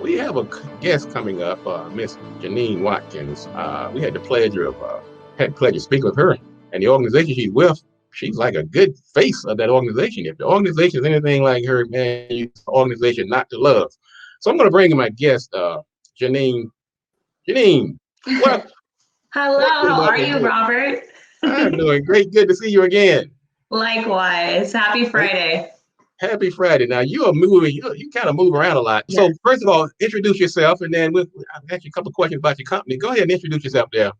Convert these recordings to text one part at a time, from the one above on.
We have a guest coming up, Miss Janine Watkins. We had the pleasure of speaking with her, and the organization she's with. She's like a good face of that organization. If the organization is anything like her, man, it's an organization not to love. So I'm going to bring in my guest, Janine. Janine, what? Hello, how are you, Robert? I'm doing great. Good to see you again. Likewise. Happy Friday. Happy Friday. Now you are moving. You kind of move around a lot. Yes. So first of all, introduce yourself, and then I'll ask you a couple of questions about your company. Go ahead and introduce yourself there.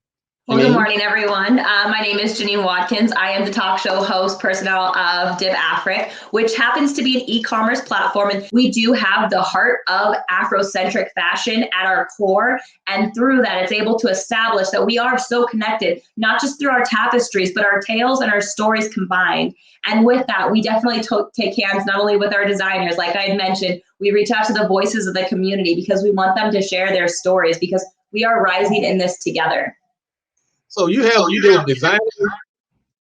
Well, good morning, everyone. My name is Janine Watkins. I am the talk show host personnel of DibAfric, which happens to be an e-commerce platform. And we do have the heart of Afrocentric fashion at our core. And through that, it's able to establish that we are so connected, not just through our tapestries, but our tales and our stories combined. And with that, we definitely take hands not only with our designers, like I had mentioned, we reach out to the voices of the community because we want them to share their stories because we are rising in this together. So you deal with designers?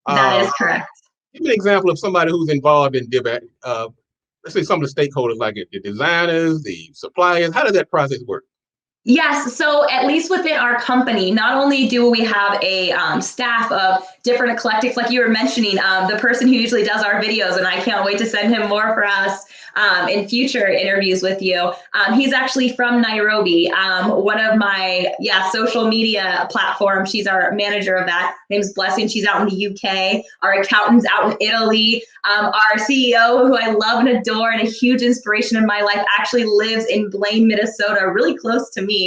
That is correct. Give me an example of somebody who's involved in DibAfric. Let's say some of the stakeholders, like the designers, the suppliers. How does that process work? Yes, so at least within our company, not only do we have a staff of different eclectics, like you were mentioning, the person who usually does our videos, and I can't wait to send him more for us in future interviews with you. He's actually from Nairobi, one of my social media platforms. She's our manager of that. Her name's Blessing. She's out in the UK. Our accountant's out in Italy. Our CEO, who I love and adore and a huge inspiration in my life, actually lives in Blaine, Minnesota, really close to me.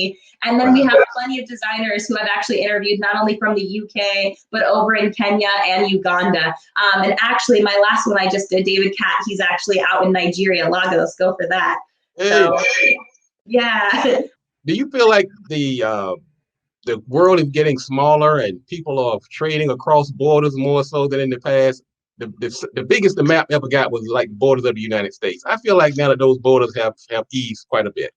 And then we have plenty of designers who I've actually interviewed, not only from the UK, but over in Kenya and Uganda. And actually, my last one I just did, David Cat, he's actually out in Nigeria, Lagos. Go for that. Hey. So, yeah. Do you feel like the world is getting smaller and people are trading across borders more so than in the past? The biggest the map ever got was like borders of the United States. I feel like now that those borders have eased quite a bit.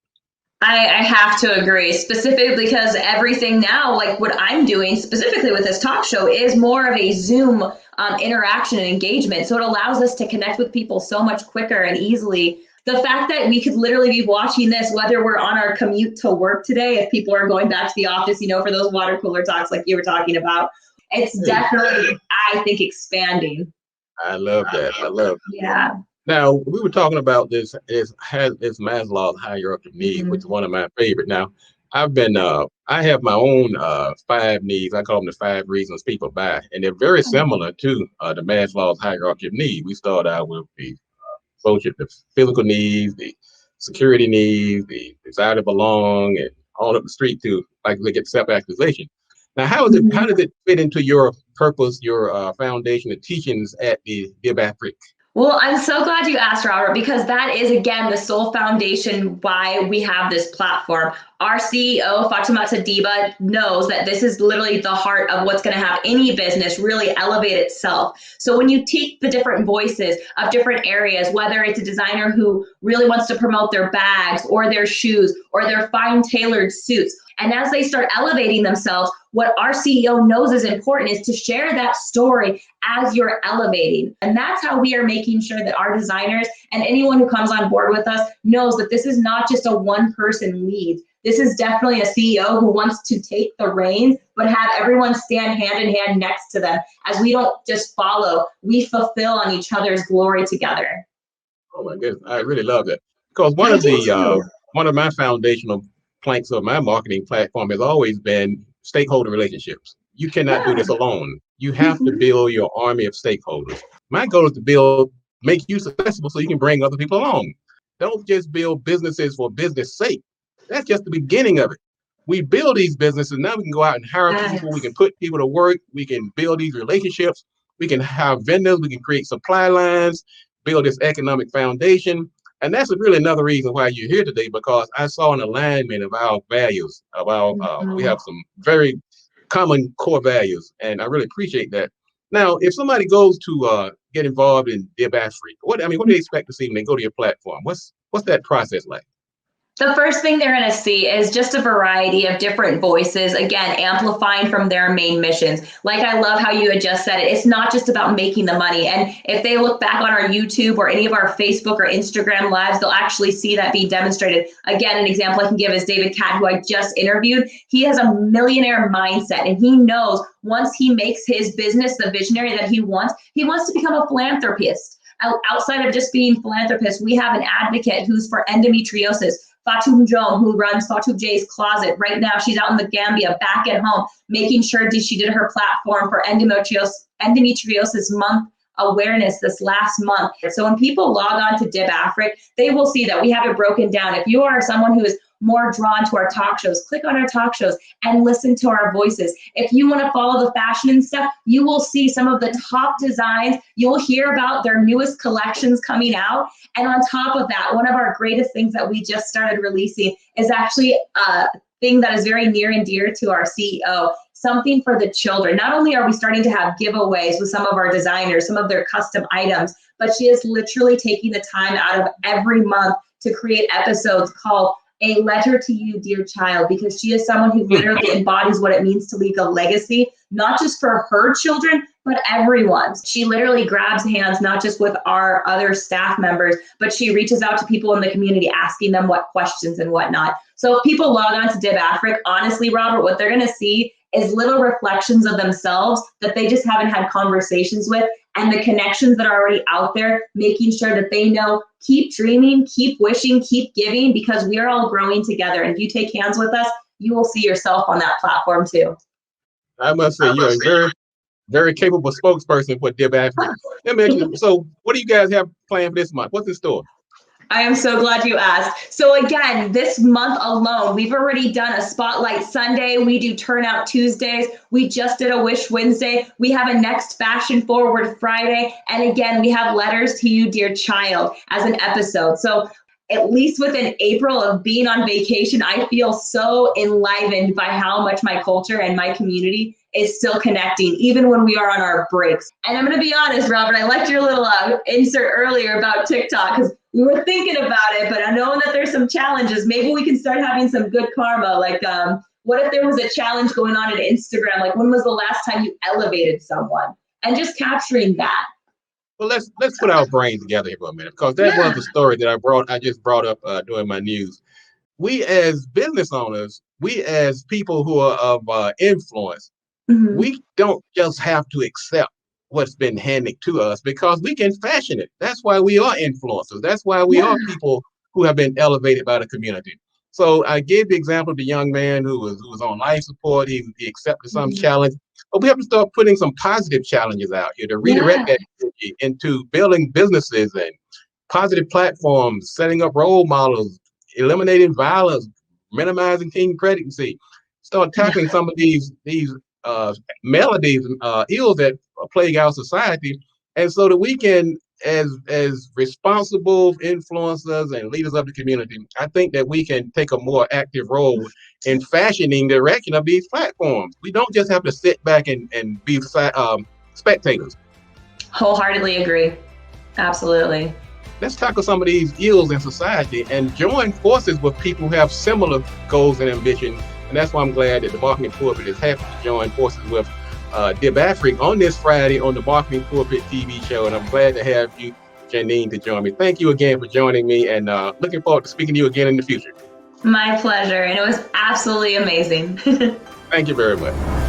I have to agree, specifically because everything now, like what I'm doing specifically with this talk show, is more of a Zoom interaction and engagement. So it allows us to connect with people so much quicker and easily. The fact that we could literally be watching this, whether we're on our commute to work today, if people are going back to the office, for those water cooler talks like you were talking about, it's definitely, I think, expanding. I love that. Yeah. Now, we were talking about this Maslow's hierarchy of needs, which is one of my favorite. Now, I have my own 5 needs. I call them the 5 reasons people buy, and they're very similar to the Maslow's hierarchy of needs. We start out with the the physical needs, the security needs, the desire to belong, and all up the street to like look at self-actualization. Now, how does it fit into your purpose, your foundation, the teachings at the DibAfric? Well, I'm so glad you asked, Robert, because that is, again, the sole foundation why we have this platform. Our CEO, Fatimata Diba, knows that this is literally the heart of what's going to have any business really elevate itself. So when you take the different voices of different areas, whether it's a designer who really wants to promote their bags or their shoes or their fine tailored suits, and as they start elevating themselves, what our CEO knows is important is to share that story as you're elevating. And that's how we are making sure that our designers and anyone who comes on board with us knows that this is not just a one-person lead. This is definitely a CEO who wants to take the reins, but have everyone stand hand in hand next to them. As we don't just follow, we fulfill on each other's glory together. Oh my goodness, I really love that. Because one of my foundational planks of my marketing platform has always been stakeholder relationships. You cannot do this alone. You have to build your army of stakeholders. My goal is to make you successful so you can bring other people along. Don't just build businesses for business sake. That's just the beginning of it. We build these businesses, now we can go out and hire people, we can put people to work, we can build these relationships, we can have vendors, we can create supply lines, build this economic foundation. And that's really another reason why you're here today, because I saw an alignment of our values, we have some very common core values, and I really appreciate that. Now, if somebody goes to get involved in DibAfric, what do they expect to see when they go to your platform? What's that process like? The first thing they're going to see is just a variety of different voices, again, amplifying from their main missions. Like, I love how you had just said it. It's not just about making the money. And if they look back on our YouTube or any of our Facebook or Instagram lives, they'll actually see that being demonstrated. Again, an example I can give is David Catt, who I just interviewed. He has a millionaire mindset, and he knows once he makes his business the visionary that he wants to become a philanthropist. Outside of just being philanthropist, we have an advocate who's for endometriosis. Fatou Jom, who runs Fatou J's Closet. Right now, she's out in the Gambia, back at home, making sure she did her platform for endometriosis month awareness this last month. So when people log on to DibAfric, they will see that we have it broken down. If you are someone who is more drawn to our talk shows, click on our talk shows and listen to our voices. If you want to follow the fashion and stuff, you will see some of the top designs. You'll hear about their newest collections coming out. And on top of that, one of our greatest things that we just started releasing is actually a thing that is very near and dear to our CEO, something for the children. Not only are we starting to have giveaways with some of our designers, some of their custom items, but she is literally taking the time out of every month to create episodes called A Letter to You, Dear Child, because she is someone who literally embodies what it means to leave a legacy, not just for her children, but everyone's. She literally grabs hands, not just with our other staff members, but she reaches out to people in the community, asking them what questions and whatnot. So if people log on to DibAfric, honestly, Robert, what they're going to see is little reflections of themselves that they just haven't had conversations with, and the connections that are already out there, making sure that they know, keep dreaming, keep wishing, keep giving, because we are all growing together. And if you take hands with us, you will see yourself on that platform too. I must say, you're a very, very capable spokesperson for DibAfric. Let me ask you, so what do you guys have planned for this month? What's in store? I am so glad you asked. So again, this month alone, we've already done a Spotlight Sunday. We do Turnout Tuesdays. We just did a Wish Wednesday. We have a Next Fashion Forward Friday. And again, we have Letters to You, Dear Child as an episode. So at least within April of being on vacation, I feel so enlivened by how much my culture and my community is still connecting, even when we are on our breaks. And I'm going to be honest, Robert, I liked your little insert earlier about TikTok, because we were thinking about it, but I know that there's some challenges. Maybe we can start having some good karma. Like, what if there was a challenge going on at Instagram? Like, when was the last time you elevated someone? And just capturing that. Well, let's put our brains together here for a minute, because that was the story that I just brought up during my news. We as business owners, we as people who are of influence, we don't just have to accept what's been handed to us, because we can fashion it. That's why we are influencers. That's why we are people who have been elevated by the community. So I gave the example of the young man who was on life support. He accepted some challenge, but we have to start putting some positive challenges out here to redirect that energy into building businesses and positive platforms, setting up role models, eliminating violence, minimizing teen pregnancy. Start tackling some of these maladies and ills that plague our society, and so that we can, as responsible influencers and leaders of the community, I think that we can take a more active role in fashioning the direction of these platforms. We don't just have to sit back and be spectators. Wholeheartedly agree. Absolutely. Let's tackle some of these ills in society and join forces with people who have similar goals and ambitions. And that's why I'm glad that the Marketing Pulpit is happy to join forces with DibAfric on this Friday on the Marketing Pulpit TV show. And I'm glad to have you, Janine, to join me. Thank you again for joining me, and looking forward to speaking to you again in the future. My pleasure. And it was absolutely amazing. Thank you very much.